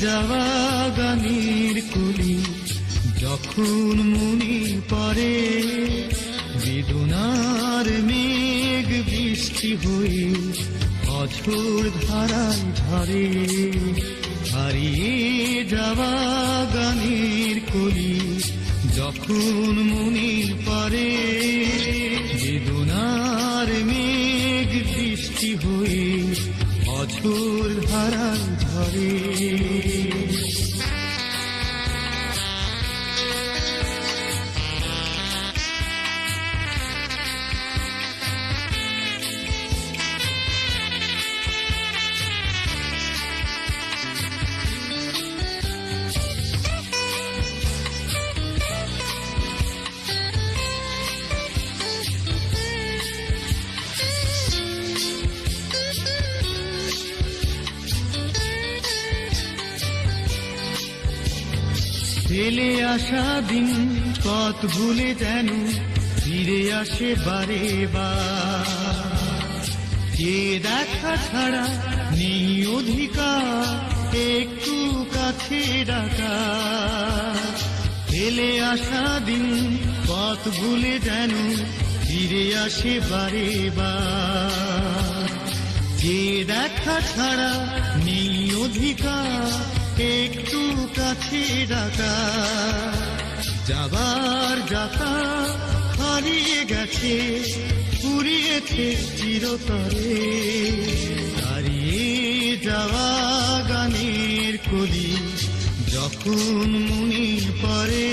যাওয়া গানের কলি যখন মনে পড়ে, বেদনার মেঘ বৃষ্টি হয়ে অঝোর ধারায় ঝরে। হারিয়ে যাওয়া গানের কলি যখন মনে পড়ে, বেদনার মেঘ বৃষ্টি হয়ে অঝোর ধারায় ঝরে। ফেলে আসা দিন পথ ভুলে যেন ফিরে আসে বারে বার। যে দেখা ছাড়া নেই অধিকার একটু কাছে ডাকা। ফেলে আসা দিন পথ ভুলে যেন ফিরে আসে বারে বার। যে দেখা ছাড়া নেই অধিকার একটু কাছে ডাকা। যাবার যাতা হারিয়ে গেছে, ফুরিয়েছে চিরতরে। হারিয়ে যাওয়া গানের কলি যখন মনে পড়ে,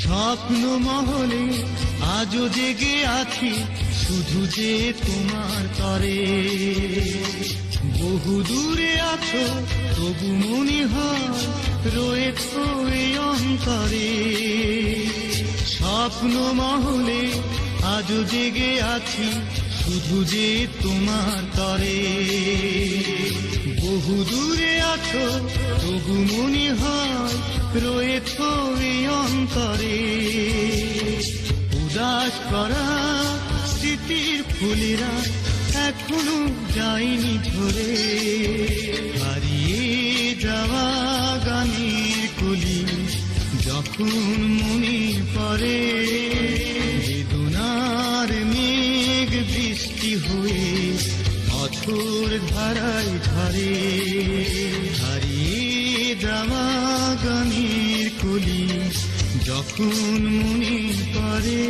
স্বপ্ন মহলে আজও জেগে আছি শুধু যে তোমার তরে। বহু দূরে আছো তবু মনে হয় রয়েছ এই অন্তরে। স্বপ্ন মহলে আজও জেগে আছি শুধু যে তোমার তরে। বহু দূরে আছো তবু মনে হয় রয়েছ এই অন্তরে। উদাস করা স্মৃতির ফুলেরা এখনো যায়নি ঝরে। হারিয়ে যাওয়া গানের কলি যখন মনে পড়ে, বেদনার মেঘ বৃষ্টি হয়ে অঝোর ধারায় ঝরে। হারিয়ে যাওয়া গানের কলি যখন মনে পড়ে।